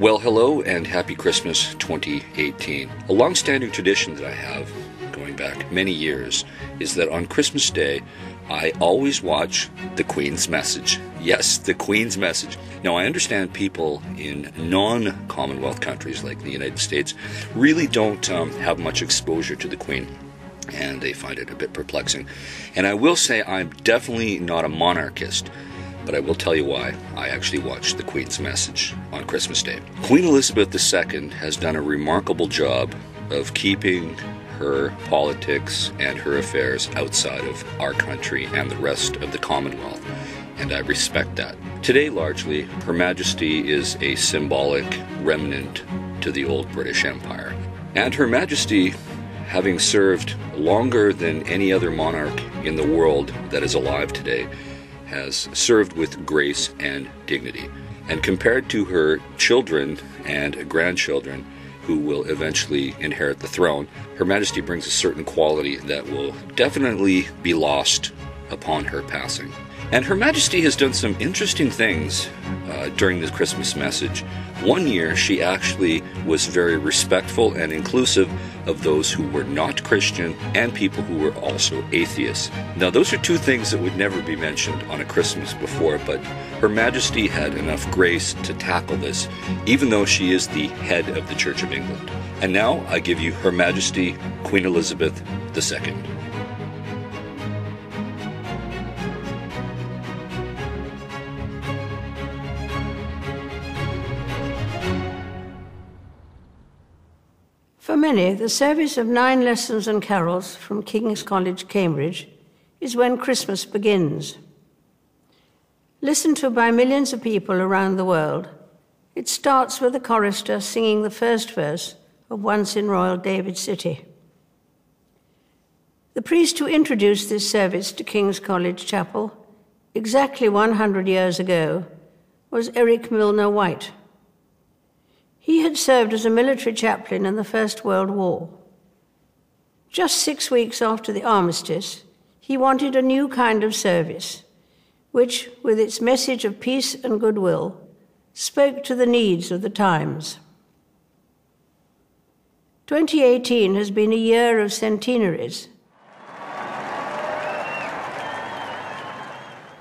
Well, hello and happy Christmas 2018. A long-standing tradition that I have, going back many years, is that on Christmas Day, I always watch the Queen's Message. Yes, the Queen's Message. Now, I understand people in non-Commonwealth countries like the United States really don't have much exposure to the Queen, and they find it a bit perplexing. And I will say I'm definitely not a monarchist, but I will tell you why I actually watched the Queen's Message on Christmas Day. Queen Elizabeth II has done a remarkable job of keeping her politics and her affairs outside of our country and the rest of the Commonwealth, and I respect that. Today, largely, Her Majesty is a symbolic remnant to the old British Empire. And Her Majesty, having served longer than any other monarch in the world that is alive today, has served with grace and dignity. And compared to her children and grandchildren, who will eventually inherit the throne, Her Majesty brings a certain quality that will definitely be lost upon her passing. And Her Majesty has done some interesting things during the Christmas message. One year, she actually was very respectful and inclusive of those who were not Christian and people who were also atheists. Now, those are two things that would never be mentioned on a Christmas before, but Her Majesty had enough grace to tackle this, even though she is the head of the Church of England. And now, I give you Her Majesty Queen Elizabeth II. For many, the service of 9 lessons and carols from King's College, Cambridge, is when Christmas begins. Listened to by millions of people around the world, it starts with the chorister singing the first verse of Once in Royal David City. The priest who introduced this service to King's College Chapel exactly 100 years ago was Eric Milner White. He had served as a military chaplain in the First World War. Just 6 weeks after the armistice, he wanted a new kind of service, which, with its message of peace and goodwill, spoke to the needs of the times. 2018 has been a year of centenaries.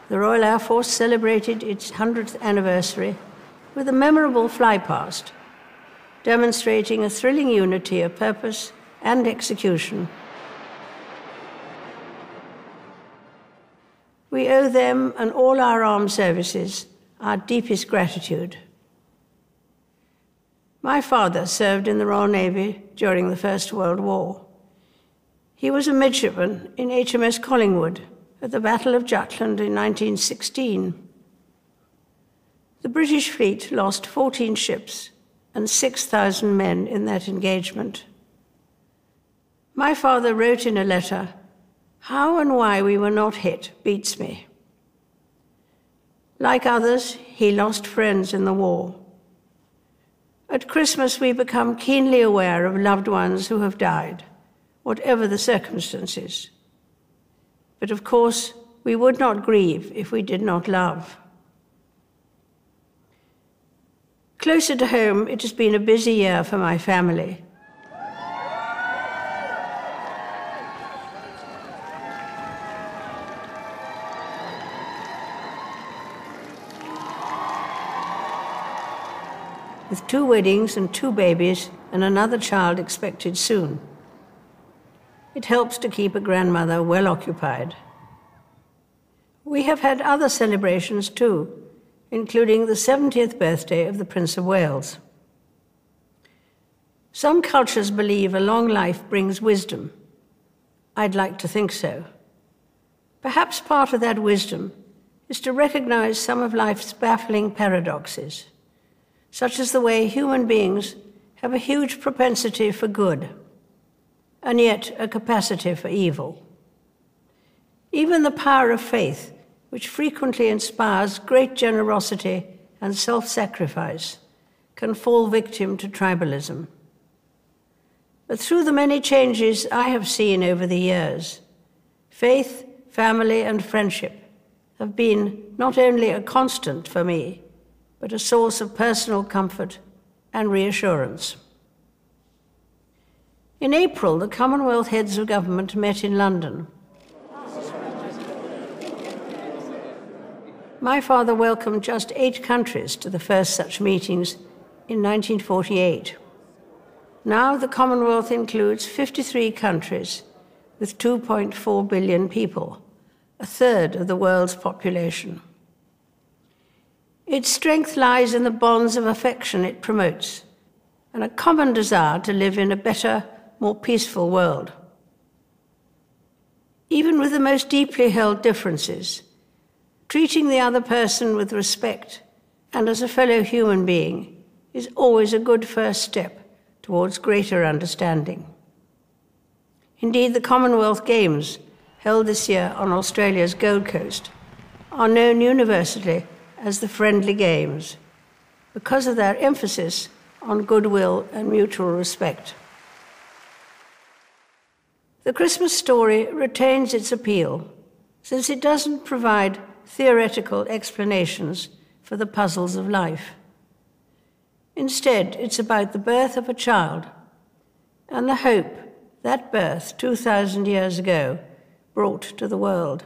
The Royal Air Force celebrated its 100th anniversary with a memorable flypast, demonstrating a thrilling unity of purpose and execution. We owe them and all our armed services our deepest gratitude. My father served in the Royal Navy during the First World War. He was a midshipman in HMS Collingwood at the Battle of Jutland in 1916. The British fleet lost 14 ships and 6,000 men in that engagement. My father wrote in a letter, "How and why we were not hit beats me." Like others, he lost friends in the war. At Christmas, we become keenly aware of loved ones who have died, whatever the circumstances. But of course, we would not grieve if we did not love. Closer to home, it has been a busy year for my family. With 2 weddings and 2 babies and another child expected soon. It helps to keep a grandmother well occupied. We have had other celebrations too, including the 70th birthday of the Prince of Wales. Some cultures believe a long life brings wisdom. I'd like to think so. Perhaps part of that wisdom is to recognize some of life's baffling paradoxes, such as the way human beings have a huge propensity for good, and yet a capacity for evil. Even the power of faith, which frequently inspires great generosity and self-sacrifice, can fall victim to tribalism. But through the many changes I have seen over the years, faith, family, and friendship have been not only a constant for me, but a source of personal comfort and reassurance. In April, the Commonwealth heads of government met in London. My father welcomed just 8 countries to the first such meetings in 1948. Now the Commonwealth includes 53 countries with 2.4 billion people, a third of the world's population. Its strength lies in the bonds of affection it promotes and a common desire to live in a better, more peaceful world. Even with the most deeply held differences, treating the other person with respect and as a fellow human being is always a good first step towards greater understanding. Indeed, the Commonwealth Games, held this year on Australia's Gold Coast, are known universally as the Friendly Games because of their emphasis on goodwill and mutual respect. The Christmas story retains its appeal since it doesn't provide theoretical explanations for the puzzles of life. Instead, it's about the birth of a child and the hope that birth 2,000 years ago brought to the world.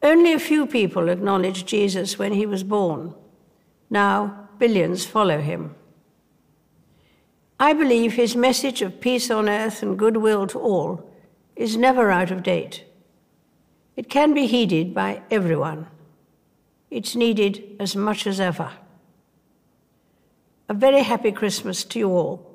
Only a few people acknowledged Jesus when he was born. Now, billions follow him. I believe his message of peace on earth and goodwill to all is never out of date. It can be heeded by everyone. It's needed as much as ever. A very happy Christmas to you all.